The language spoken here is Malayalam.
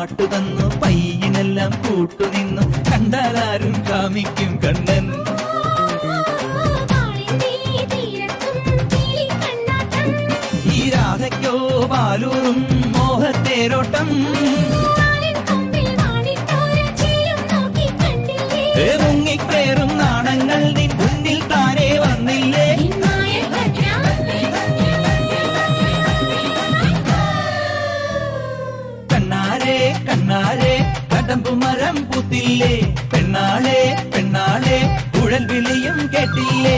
പാട്ടു തന്നു പയ്യനെല്ലാം കൂട്ടുനിന്നു കണ്ടാലാരും കാമിക്കും കണ്ണൻ ഈ രാധയ്ക്കോ പാലൂറും മോഹത്തേരോട്ടം മുങ്ങിക്കേറും നാണങ്ങൾ നിൻ മുന്നിൽ താനേ വന്നില്ലേ കണ്ണാരെ കണ്ണാരെ കടമ്പുമരം പൂത്തില്ലേ പെണ്ണാളെ പെണ്ണാളെ കുഴൽ വിളിയും കേട്ടില്ലേ